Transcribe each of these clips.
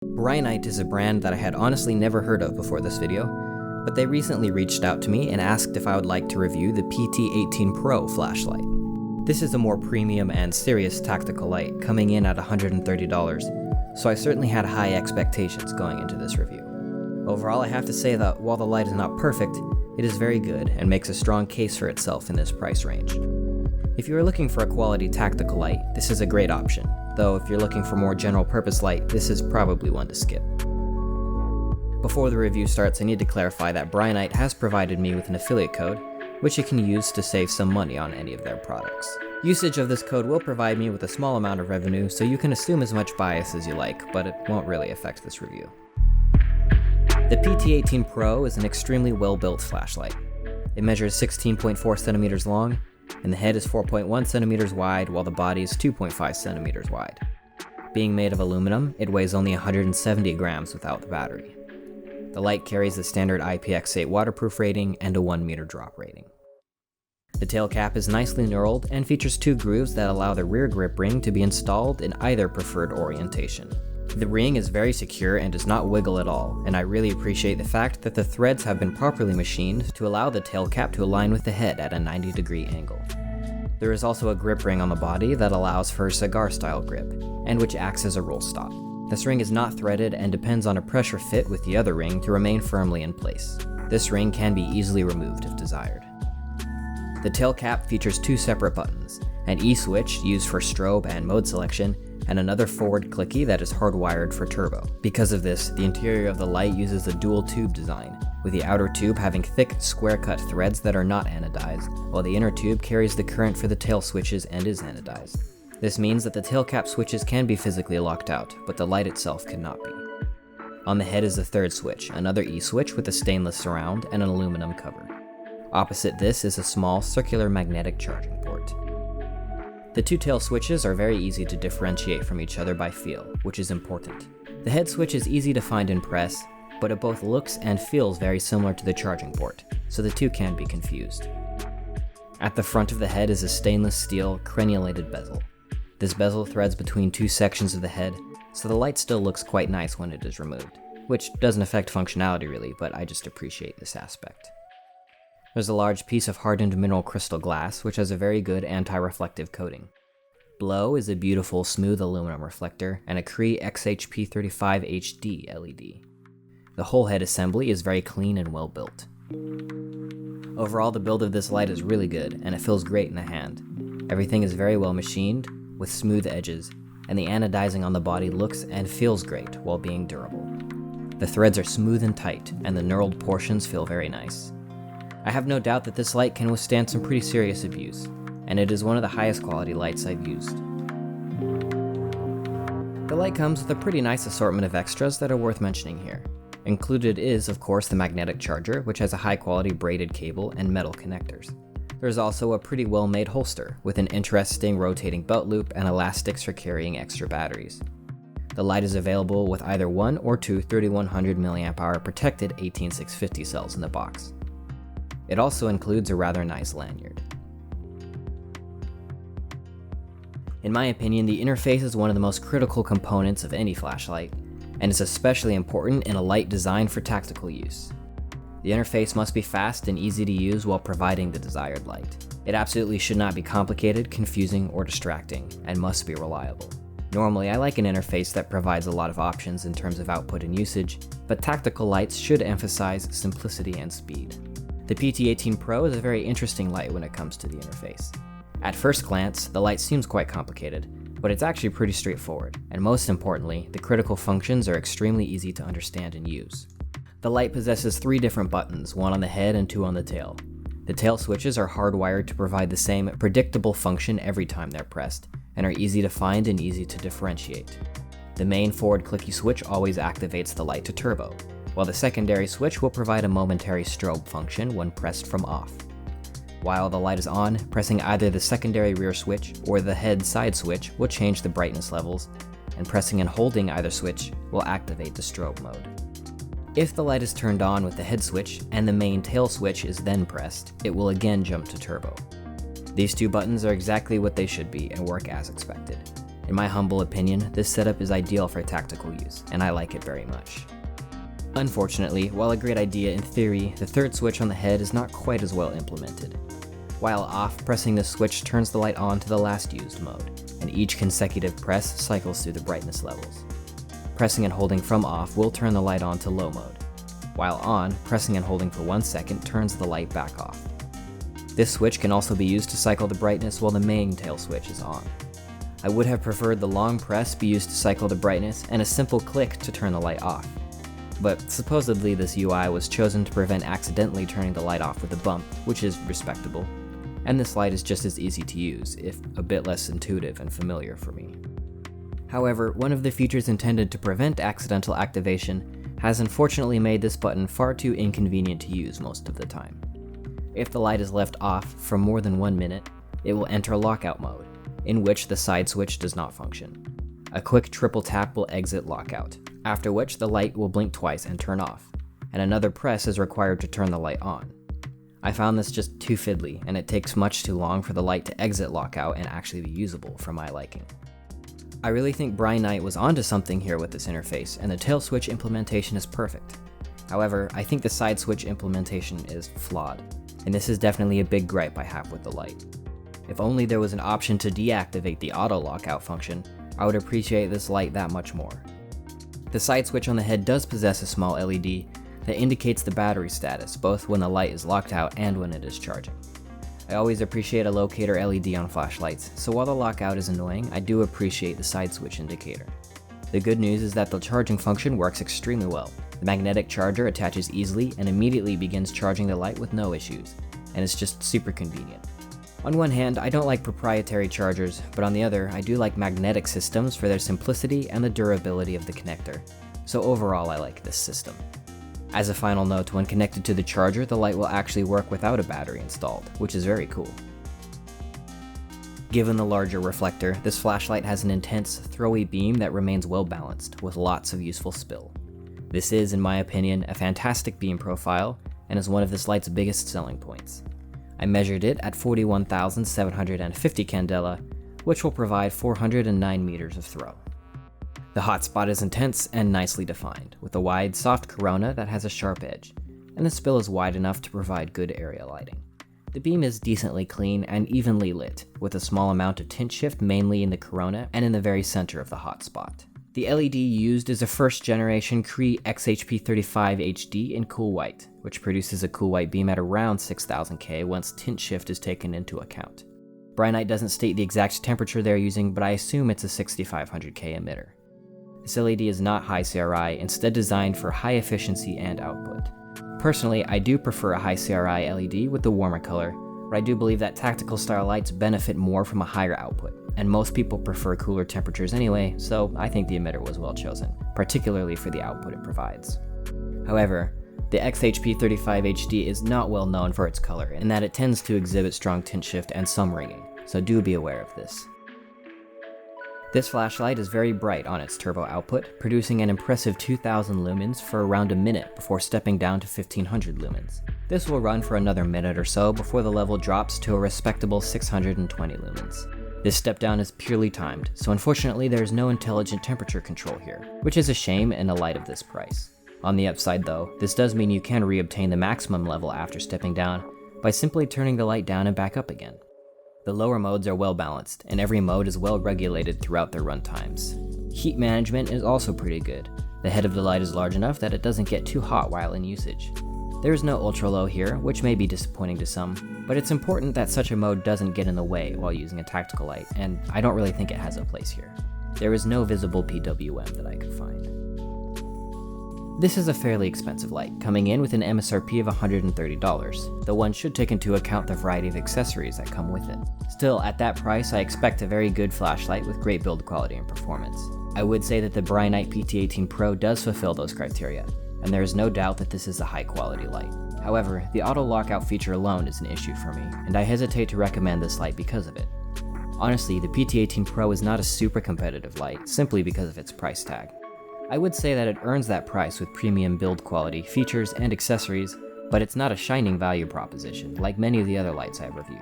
Brinyte is a brand that I had honestly never heard of before this video, but they recently reached out to me and asked if I would like to review the PT18Pro flashlight. This is a more premium and serious tactical light, coming in at $130, so I certainly had high expectations going into this review. Overall, I have to say that while the light is not perfect, it is very good and makes a strong case for itself in this price range. If you are looking for a quality tactical light, this is a great option, though if you're looking for more general purpose light, this is probably one to skip. Before the review starts, I need to clarify that Brinyte has provided me with an affiliate code, which you can use to save some money on any of their products. Usage of this code will provide me with a small amount of revenue, so you can assume as much bias as you like, but it won't really affect this review. The PT18Pro is an extremely well-built flashlight. It measures 16.4 centimeters long, and the head is 4.1 centimeters wide, while the body is 2.5 centimeters wide. Being made of aluminum, it weighs only 170 grams without the battery. The light carries the standard IPX8 waterproof rating and a 1 meter drop rating. The tail cap is nicely knurled and features 2 grooves that allow the rear grip ring to be installed in either preferred orientation. The ring is very secure and does not wiggle at all, and I really appreciate the fact that the threads have been properly machined to allow the tail cap to align with the head at a 90-degree angle. There is also a grip ring on the body that allows for a cigar-style grip, and which acts as a roll stop. This ring is not threaded and depends on a pressure fit with the other ring to remain firmly in place. This ring can be easily removed if desired. The tail cap features 2 separate buttons, an E-switch used for strobe and mode selection, and another forward clicky that is hardwired for turbo. Because of this, the interior of the light uses a dual tube design, with the outer tube having thick, square-cut threads that are not anodized, while the inner tube carries the current for the tail switches and is anodized. This means that the tail cap switches can be physically locked out, but the light itself cannot be. On the head is the third switch, another E-switch with a stainless surround and an aluminum cover. Opposite this is a small circular magnetic charging port. The 2 tail switches are very easy to differentiate from each other by feel, which is important. The head switch is easy to find and press, but it both looks and feels very similar to the charging port, so the 2 can be confused. At the front of the head is a stainless steel crenulated bezel. This bezel threads between 2 sections of the head, so the light still looks quite nice when it is removed, which doesn't affect functionality really, but I just appreciate this aspect. There's a large piece of hardened mineral crystal glass, which has a very good anti-reflective coating. Below is a beautiful smooth aluminum reflector and a Cree XHP35 HD LED. The whole head assembly is very clean and well built. Overall, the build of this light is really good, and it feels great in the hand. Everything is very well machined, with smooth edges, and the anodizing on the body looks and feels great while being durable. The threads are smooth and tight, and the knurled portions feel very nice. I have no doubt that this light can withstand some pretty serious abuse, and it is one of the highest quality lights I've used. The light comes with a pretty nice assortment of extras that are worth mentioning here. Included is, of course, the magnetic charger, which has a high quality braided cable and metal connectors. There's also a pretty well made holster, with an interesting rotating belt loop and elastics for carrying extra batteries. The light is available with either 1 or 2 3100 mAh protected 18650 cells in the box. It also includes a rather nice lanyard. In my opinion, the interface is one of the most critical components of any flashlight, and is especially important in a light designed for tactical use. The interface must be fast and easy to use while providing the desired light. It absolutely should not be complicated, confusing, or distracting, and must be reliable. Normally, I like an interface that provides a lot of options in terms of output and usage, but tactical lights should emphasize simplicity and speed. The PT18Pro is a very interesting light when it comes to the interface. At first glance, the light seems quite complicated, but it's actually pretty straightforward, and most importantly, the critical functions are extremely easy to understand and use. The light possesses 3 different buttons, 1 on the head and 2 on the tail. The tail switches are hardwired to provide the same predictable function every time they're pressed, and are easy to find and easy to differentiate. The main forward clicky switch always activates the light to turbo, while the secondary switch will provide a momentary strobe function when pressed from off. While the light is on, pressing either the secondary rear switch or the head side switch will change the brightness levels, and pressing and holding either switch will activate the strobe mode. If the light is turned on with the head switch and the main tail switch is then pressed, it will again jump to turbo. These 2 buttons are exactly what they should be and work as expected. In my humble opinion, this setup is ideal for tactical use, and I like it very much. Unfortunately, while a great idea in theory, the third switch on the head is not quite as well implemented. While off, pressing this switch turns the light on to the last used mode, and each consecutive press cycles through the brightness levels. Pressing and holding from off will turn the light on to low mode. While on, pressing and holding for 1 second turns the light back off. This switch can also be used to cycle the brightness while the main tail switch is on. I would have preferred the long press be used to cycle the brightness and a simple click to turn the light off. But supposedly this UI was chosen to prevent accidentally turning the light off with a bump, which is respectable. And this light is just as easy to use, if a bit less intuitive and familiar for me. However, one of the features intended to prevent accidental activation has unfortunately made this button far too inconvenient to use most of the time. If the light is left off for more than 1 minute, it will enter lockout mode, in which the side switch does not function. A quick triple tap will exit lockout, after which the light will blink twice and turn off, and another press is required to turn the light on. I found this just too fiddly, and it takes much too long for the light to exit lockout and actually be usable for my liking. I really think Brinyte was onto something here with this interface, and the tail switch implementation is perfect. However, I think the side switch implementation is flawed, and this is definitely a big gripe I have with the light. If only there was an option to deactivate the auto lockout function, I would appreciate this light that much more. The side switch on the head does possess a small LED that indicates the battery status, both when the light is locked out and when it is charging. I always appreciate a locator LED on flashlights, so while the lockout is annoying, I do appreciate the side switch indicator. The good news is that the charging function works extremely well. The magnetic charger attaches easily and immediately begins charging the light with no issues, and it's just super convenient. On one hand, I don't like proprietary chargers, but on the other, I do like magnetic systems for their simplicity and the durability of the connector, so overall I like this system. As a final note, when connected to the charger, the light will actually work without a battery installed, which is very cool. Given the larger reflector, this flashlight has an intense, throwy beam that remains well balanced, with lots of useful spill. This is, in my opinion, a fantastic beam profile, and is one of this light's biggest selling points. I measured it at 41,750 candela, which will provide 409 meters of throw. The hotspot is intense and nicely defined, with a wide, soft corona that has a sharp edge, and the spill is wide enough to provide good area lighting. The beam is decently clean and evenly lit, with a small amount of tint shift mainly in the corona and in the very center of the hotspot. The LED used is a first-generation Cree XHP35HD in cool white, which produces a cool white beam at around 6000K once tint shift is taken into account. Brinyte doesn't state the exact temperature they're using, but I assume it's a 6500K emitter. This LED is not high CRI, instead designed for high efficiency and output. Personally, I do prefer a high CRI LED with the warmer color, but I do believe that tactical style lights benefit more from a higher output, and most people prefer cooler temperatures anyway, so I think the emitter was well chosen, particularly for the output it provides. However, the XHP35HD is not well known for its color, in that it tends to exhibit strong tint shift and some ringing, so do be aware of this. This flashlight is very bright on its turbo output, producing an impressive 2000 lumens for around a minute before stepping down to 1500 lumens. This will run for another minute or so before the level drops to a respectable 620 lumens. This step down is purely timed, so unfortunately there is no intelligent temperature control here, which is a shame in the light of this price. On the upside though, this does mean you can reobtain the maximum level after stepping down by simply turning the light down and back up again. The lower modes are well balanced, and every mode is well regulated throughout their run times. Heat management is also pretty good. The head of the light is large enough that it doesn't get too hot while in usage. There is no ultra low here, which may be disappointing to some, but it's important that such a mode doesn't get in the way while using a tactical light, and I don't really think it has a place here. There is no visible PWM that I could find. This is a fairly expensive light, coming in with an MSRP of $130, though one should take into account the variety of accessories that come with it. Still, at that price, I expect a very good flashlight with great build quality and performance. I would say that the Brinyte PT18Pro does fulfill those criteria, and there is no doubt that this is a high quality light. However, the auto lockout feature alone is an issue for me, and I hesitate to recommend this light because of it. Honestly, the PT18Pro is not a super competitive light, simply because of its price tag. I would say that it earns that price with premium build quality, features, and accessories, but it's not a shining value proposition like many of the other lights I've reviewed.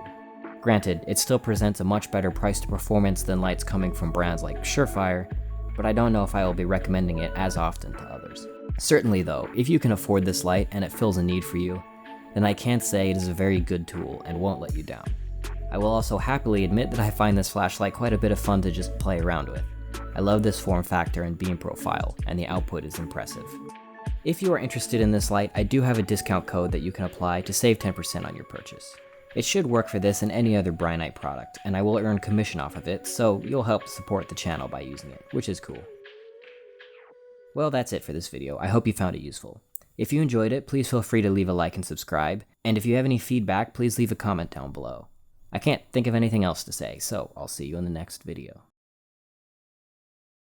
Granted, it still presents a much better price to performance than lights coming from brands like Surefire, but I don't know if I will be recommending it as often to others. Certainly though, if you can afford this light and it fills a need for you, then I can say it is a very good tool and won't let you down. I will also happily admit that I find this flashlight quite a bit of fun to just play around with. I love this form factor and beam profile, and the output is impressive. If you are interested in this light, I do have a discount code that you can apply to save 10% on your purchase. It should work for this and any other Brinyte product, and I will earn commission off of it, so you'll help support the channel by using it, which is cool. Well, that's it for this video. I hope you found it useful. If you enjoyed it, please feel free to leave a like and subscribe, and if you have any feedback, please leave a comment down below. I can't think of anything else to say, so I'll see you in the next video.